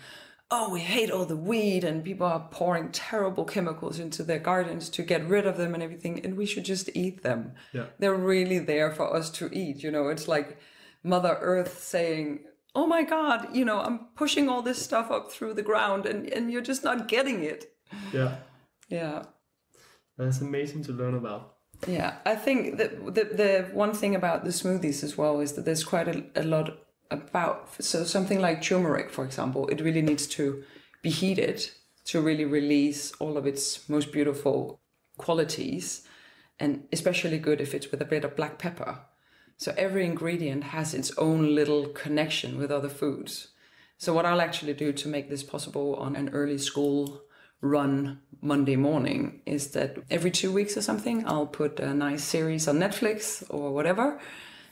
oh, we hate all the weed and people are pouring terrible chemicals into their gardens to get rid of them and everything. And we should just eat them. Yeah. They're really there for us to eat. You know, it's like Mother Earth saying, oh my God, you know, I'm pushing all this stuff up through the ground and you're just not getting it. Yeah. Yeah. That's amazing to learn about. Yeah. I think that the one thing about the smoothies as well is that there's quite a lot about, so something like turmeric, for example, it really needs to be heated to really release all of its most beautiful qualities, and especially good if it's with a bit of black pepper. So every ingredient has its own little connection with other foods. So what I'll actually do to make this possible on an early school run Monday morning is that every 2 weeks or something, I'll put a nice series on Netflix or whatever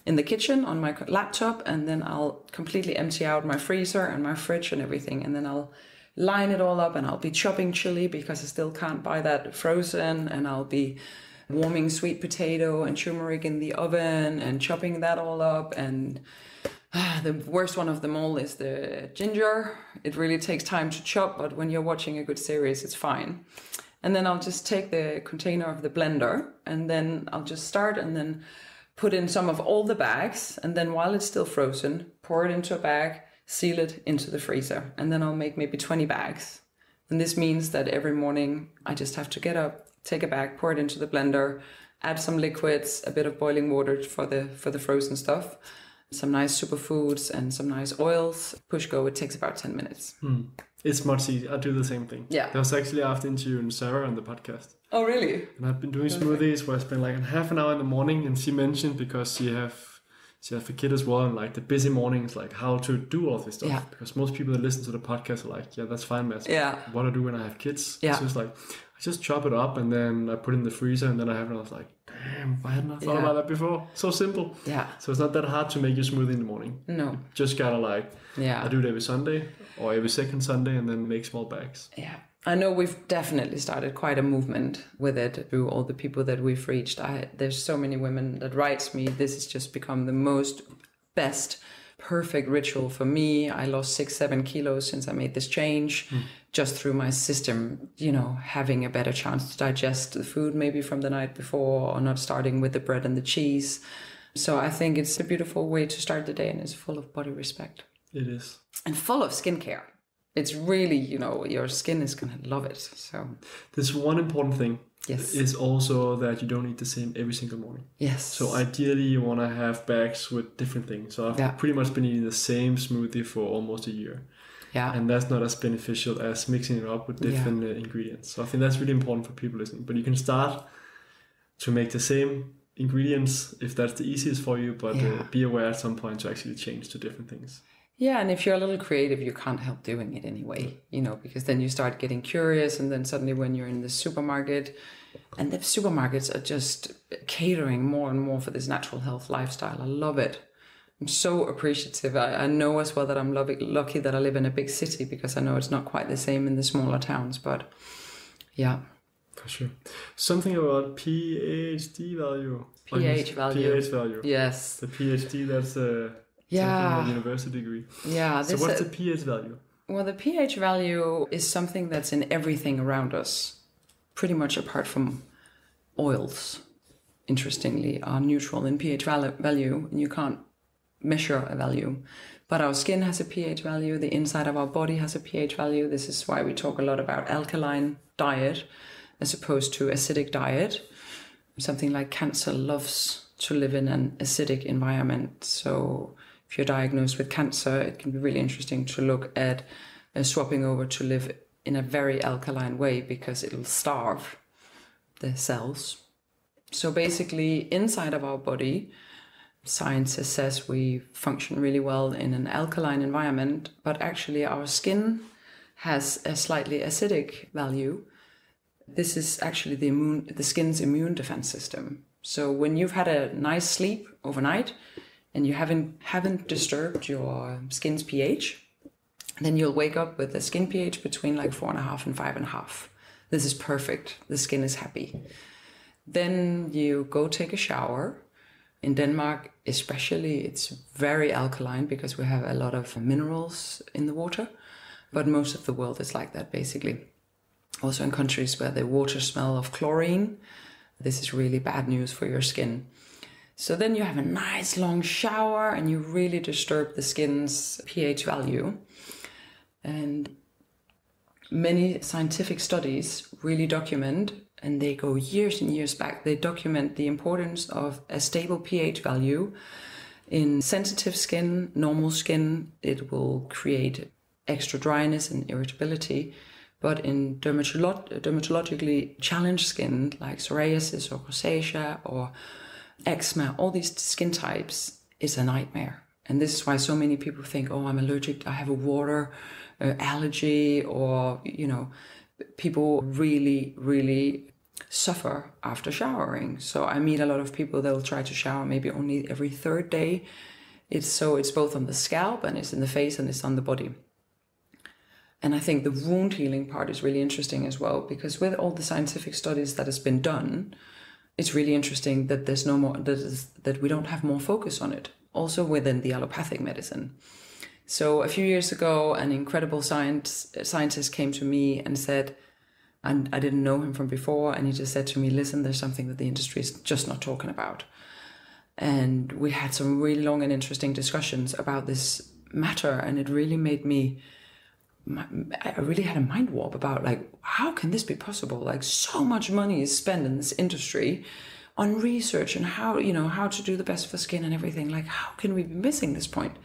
in the kitchen on my laptop, and then I'll completely empty out my freezer and my fridge and everything, and then I'll line it all up, and I'll be chopping chili because I still can't buy that frozen, and I'll be warming sweet potato and turmeric in the oven and chopping that all up. And the worst one of them all is the ginger. It really takes time to chop, but when you're watching a good series, it's fine. And then I'll just take the container of the blender, and then I'll just start and then put in some of all the bags, and then while it's still frozen, pour it into a bag, seal it into the freezer, and then I'll make maybe 20 bags. And this means that every morning I just have to get up, take a bag, pour it into the blender, add some liquids, a bit of boiling water for the frozen stuff, some nice superfoods and some nice oils. Push go, it takes about 10 minutes. It's much easier. I do the same thing. Yeah. That was actually after interviewing Sarah on the podcast. Oh, really? And I've been doing smoothies where I spend like half an hour in the morning, and she mentioned because she have a kid as well, and like the busy mornings, like how to do all this stuff. Yeah. Because most people that listen to the podcast are like, yeah, that's fine, Matt. Yeah. What I do when I have kids. Yeah. So it's like, I just chop it up and then I put it in the freezer, and then I have it, and I was like, damn, why hadn't I thought about that before? So simple. Yeah. So it's not that hard to make your smoothie in the morning. No. You just gotta like, I do it every Sunday or every second Sunday, and then make small bags. Yeah. I know we've definitely started quite a movement with it through all the people that we've reached. There's so many women that writes me, this has just become the best, perfect ritual for me. I lost 6-7 kilos since I made this change, just through my system, you know, having a better chance to digest the food maybe from the night before, or not starting with the bread and the cheese. So I think it's a beautiful way to start the day, and it's full of body respect. It is. And full of skincare. It's really, you know, your skin is going to love it. So there's one important thing. Yes. Is also that you don't eat the same every single morning. Yes. So ideally you want to have bags with different things. So I've pretty much been eating the same smoothie for almost a year. Yeah. And that's not as beneficial as mixing it up with different ingredients. So I think that's really important for people listening. But you can start to make the same ingredients if that's the easiest for you, but be aware at some point to actually change to different things. Yeah, and if you're a little creative, you can't help doing it anyway, you know, because then you start getting curious, and then suddenly when you're in the supermarket, and the supermarkets are just catering more and more for this natural health lifestyle. I love it. I'm so appreciative. I know as well that I'm lucky that I live in a big city, because I know it's not quite the same in the smaller towns, but yeah. For sure. Something about PhD value. pH value. pH value. Yes. The PhD, that's a university degree. Yeah. So what's the pH value? Well, the pH value is something that's in everything around us, pretty much apart from oils, interestingly, are neutral in pH value, and you can't measure a value. But our skin has a pH value, the inside of our body has a pH value. This is why we talk a lot about alkaline diet as opposed to acidic diet. Something like cancer loves to live in an acidic environment. So if you're diagnosed with cancer, it can be really interesting to look at swapping over to live in a very alkaline way, because it'll starve the cells. So basically, inside of our body, science says we function really well in an alkaline environment, but actually our skin has a slightly acidic value. This is actually the skin's immune defense system. So when you've had a nice sleep overnight, and you haven't disturbed your skin's pH, then you'll wake up with a skin pH between like 4.5 and 5.5. This is perfect. The skin is happy. Then you go take a shower. In Denmark, especially, it's very alkaline because we have a lot of minerals in the water. But most of the world is like that, basically. Also in countries where the water smell of chlorine, this is really bad news for your skin. So then you have a nice long shower and you really disturb the skin's pH value. And many scientific studies really document, and they go years and years back, they document the importance of a stable pH value. In sensitive skin, normal skin, it will create extra dryness and irritability. But in dermatologically challenged skin, like psoriasis or rosacea or eczema, all these skin types, is a nightmare. And this is why so many people think, oh, I'm allergic, I have a water allergy, or, people really, really suffer after showering. So I meet a lot of people that will try to shower maybe only every third day. It's both on the scalp and it's in the face and it's on the body. And I think the wound healing part is really interesting as well, because with all the scientific studies that has been done, it's really interesting that there's no more, that we don't have more focus on it, also within the allopathic medicine. So a few years ago, an incredible scientist came to me and said, and I didn't know him from before, and he just said to me, listen, there's something that the industry is just not talking about. And we had some really long and interesting discussions about this matter, and it really made me, I really had a mind warp about, like, how can this be possible? Like, so much money is spent in this industry on research and how to do the best for skin and everything. Like, how can we be missing this point?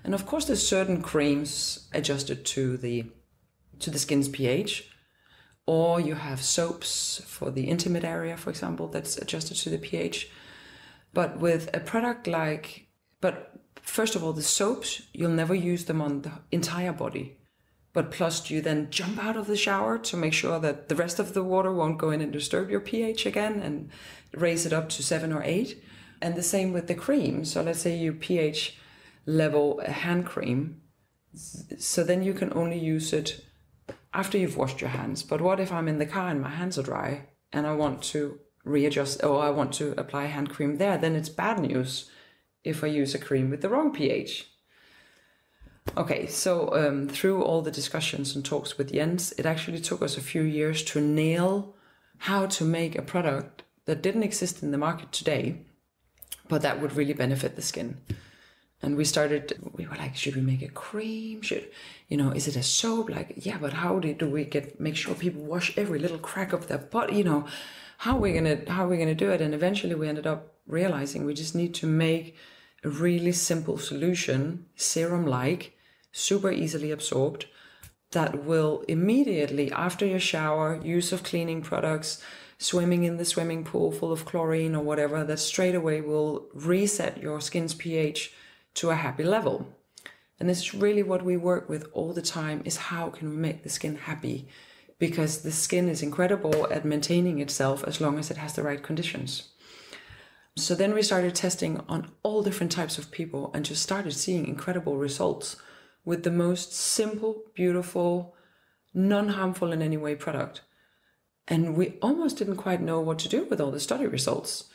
And of course, there's certain creams adjusted to the skin's pH, or you have soaps for the intimate area, for example, that's adjusted to the pH. But with a product but first of all, the soaps, you'll never use them on the entire body. But plus, you then jump out of the shower to make sure that the rest of the water won't go in and disturb your pH again and raise it up to 7 or 8. And the same with the cream. So let's say you pH level a hand cream. So then you can only use it after you've washed your hands. But what if I'm in the car and my hands are dry and I want to readjust, or I want to apply hand cream there? Then it's bad news if I use a cream with the wrong pH. Okay, so through all the discussions and talks with Jens, it actually took us a few years to nail how to make a product that didn't exist in the market today, but that would really benefit the skin. And we were like, should we make a cream? Is it a soap? Like, yeah, but how do we make sure people wash every little crack of their body? How are we gonna do it? And eventually we ended up realizing we just need to make a really simple solution, serum-like, super easily absorbed, that will immediately, after your shower, use of cleaning products, swimming in the swimming pool full of chlorine or whatever, that straight away will reset your skin's pH to a happy level. And this is really what we work with all the time, is how can we make the skin happy? Because the skin is incredible at maintaining itself as long as it has the right conditions. So then we started testing on all different types of people and just started seeing incredible results with the most simple, beautiful, non-harmful in any way product. And we almost didn't quite know what to do with all the study results,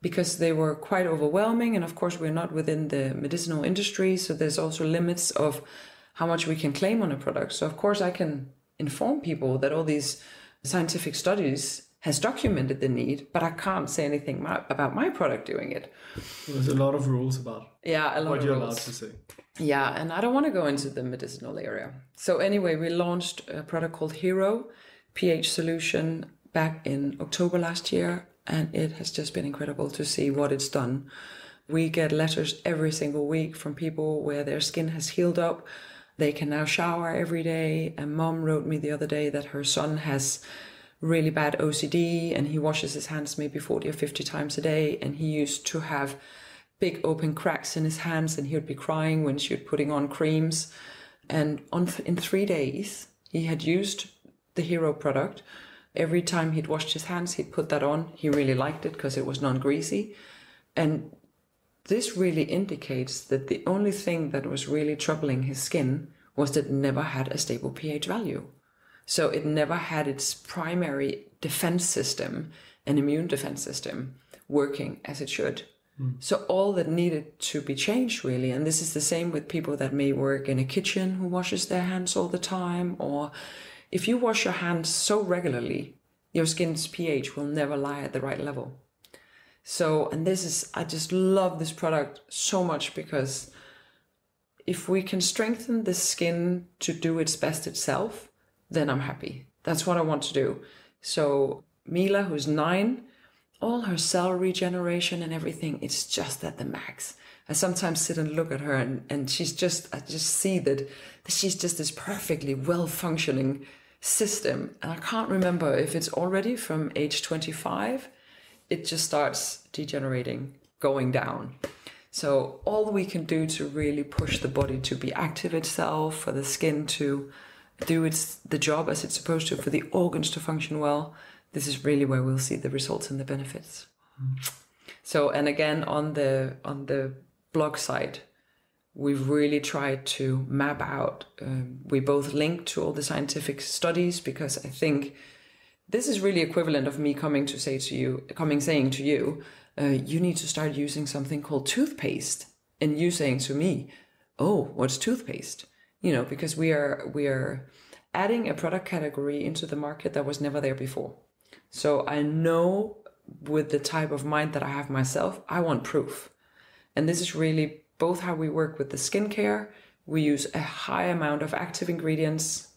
because they were quite overwhelming. And of course, we're not within the medicinal industry, so there's also limits of how much we can claim on a product. So of course, I can inform people that all these scientific studies has documented the need, but I can't say anything about my product doing it. There's a lot of rules about what you're allowed to say. Yeah, and I don't want to go into the medicinal area. So anyway, we launched a product called Hero pH solution back in October last year, and it has just been incredible to see what it's done. We get letters every single week from people where their skin has healed up. They can now shower every day. A mom wrote me the other day that her son has really bad OCD and he washes his hands maybe 40 or 50 times a day, and he used to have big open cracks in his hands and he would be crying when she was putting on creams. And in 3 days, he had used the Hero product. Every time he'd washed his hands, he'd put that on. He really liked it because it was non-greasy. And this really indicates that the only thing that was really troubling his skin was that it never had a stable pH value. So it never had its primary defense system, an immune defense system, working as it should. So all that needed to be changed really, and this is the same with people that may work in a kitchen who washes their hands all the time, or if you wash your hands so regularly, your skin's pH will never lie at the right level. So, and I just love this product so much because if we can strengthen the skin to do its best itself, then I'm happy. That's what I want to do. So Mila, who's 9, all her cell regeneration and everything, it's just at the max. I sometimes sit and look at her and I just see that she's just this perfectly well-functioning system. And I can't remember if it's already from age 25, it just starts degenerating, going down. So all we can do to really push the body to be active itself, for the skin to do the job as it's supposed to, for the organs to function well, this is really where we'll see the results and the benefits. So, and again, on the blog site, we've really tried to map out, we both link to all the scientific studies, because I think this is really equivalent of me saying to you, you need to start using something called toothpaste. And you saying to me, oh, what's toothpaste? Because we are adding a product category into the market that was never there before. So I know with the type of mind that I have myself, I want proof. And this is really both how we work with the skincare. We use a high amount of active ingredients.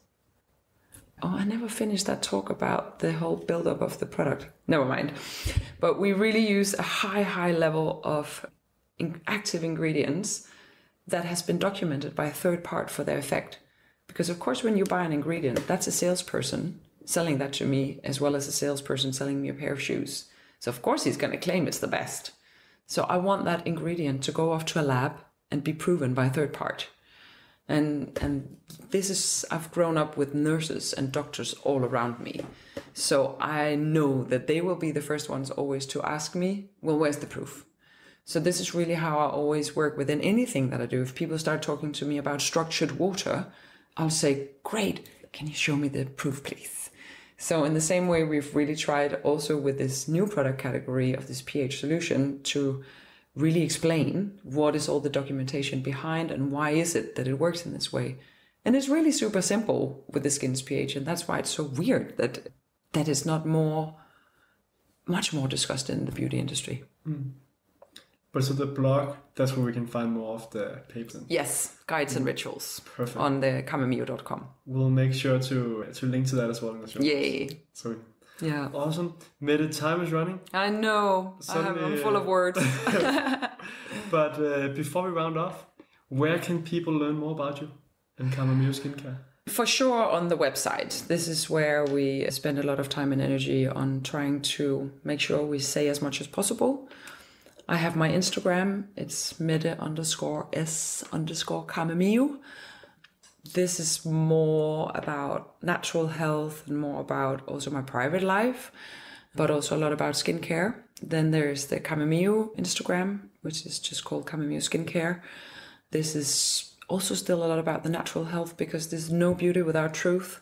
Oh, I never finished that talk about the whole buildup of the product. Never mind. But we really use a high level of active ingredients that has been documented by a third part for their effect. Because of course, when you buy an ingredient, that's a salesperson selling that to me, as well as a salesperson selling me a pair of shoes. So of course he's going to claim it's the best. So I want that ingredient to go off to a lab and be proven by a third part. And this is, I've grown up with nurses and doctors all around me. So I know that they will be the first ones always to ask me, well, where's the proof? So this is really how I always work within anything that I do. If people start talking to me about structured water, I'll say, great, can you show me the proof, please? So in the same way, we've really tried also with this new product category of this pH solution to really explain what is all the documentation behind and why is it that it works in this way. And it's really super simple with the skin's pH, and that's why it's so weird that is not much more discussed in the beauty industry. But so the blog, that's where we can find more of the papers. Yes, guides and rituals. Perfect. On the Karmameju.com. We'll make sure to link to that as well in the show. Yay. So yeah. Awesome. Mette, time is running. I know. I'm full of words. But before we round off, where can people learn more about you and Karmameju Skincare? For sure on the website. This is where we spend a lot of time and energy on trying to make sure we say as much as possible. I have my Instagram. It's Mette_S_Karmameju. This is more about natural health and more about also my private life, but also a lot about skincare. Then there's the Karmameju Instagram, which is just called Karmameju Skincare. This is also still a lot about the natural health, because there's no beauty without truth.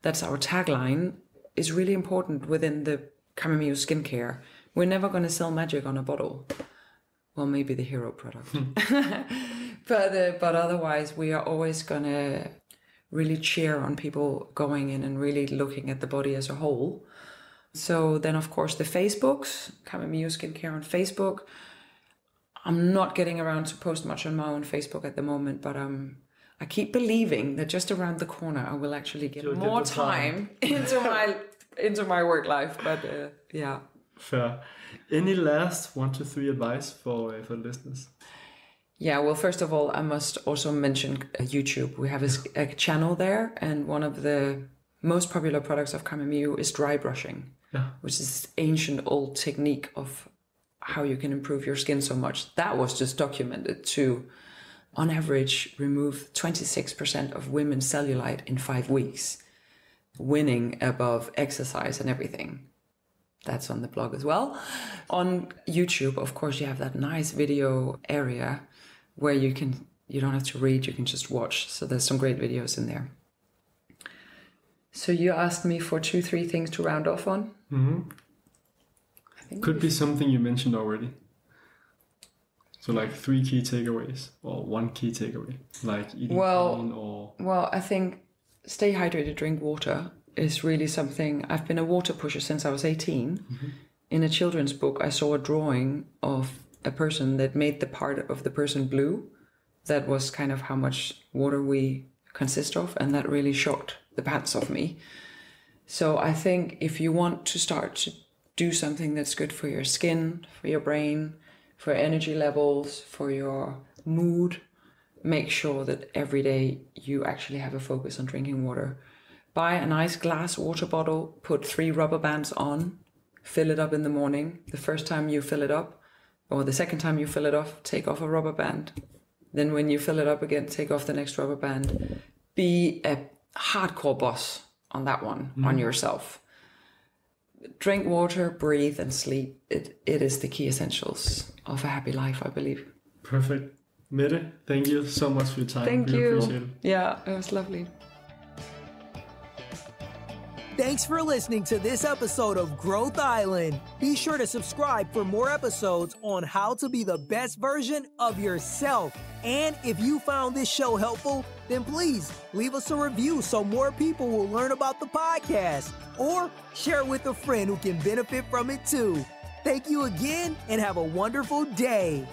That's our tagline. It's really important within the Karmameju Skincare. We're never going to sell magic on a bottle. Well, maybe the hero product. But otherwise, we are always going to really cheer on people going in and really looking at the body as a whole. So then, of course, the Facebooks, Karmameju Skincare on Facebook. I'm not getting around to post much on my own Facebook at the moment, but I keep believing that just around the corner I will actually get more time into my work life. But yeah. Fair. Any last 1 to 3 advice for the listeners? Yeah, well, first of all, I must also mention YouTube. We have a channel there, and one of the most popular products of Karmameju is dry brushing, which is this ancient old technique of how you can improve your skin so much. That was just documented to, on average, remove 26% of women's cellulite in 5 weeks, winning above exercise and everything. That's on the blog as well. On YouTube, of course, you have that nice video area where you don't have to read, you can just watch. So there's some great videos in there. So you asked me for 2-3 things to round off on. Mm-hmm. I think could be something you mentioned already. So like 3 key takeaways or 1 key takeaway, like eating clean or... Well, I think stay hydrated, drink water is really something. I've been a water pusher since I was 18. Mm-hmm. In a children's book, I saw a drawing of a person that made the part of the person blue. That was kind of how much water we consist of, and that really shocked the pants off me. So I think if you want to start to do something that's good for your skin, for your brain, for energy levels, for your mood, make sure that every day you actually have a focus on drinking water. Buy a nice glass water bottle, put 3 rubber bands on, fill it up in the morning. The first time you fill it up, or the second time you fill it off, take off a rubber band. Then when you fill it up again, take off the next rubber band. Be a hardcore boss on that one, on yourself. Drink water, breathe, and sleep. It is the key essentials of a happy life, I believe. Perfect. Mette, thank you so much for your time. Thank you. Appreciate it. Yeah, it was lovely. Thanks for listening to this episode of Growth Island. Be sure to subscribe for more episodes on how to be the best version of yourself. And if you found this show helpful, then please leave us a review so more people will learn about the podcast, or share it with a friend who can benefit from it too. Thank you again and have a wonderful day.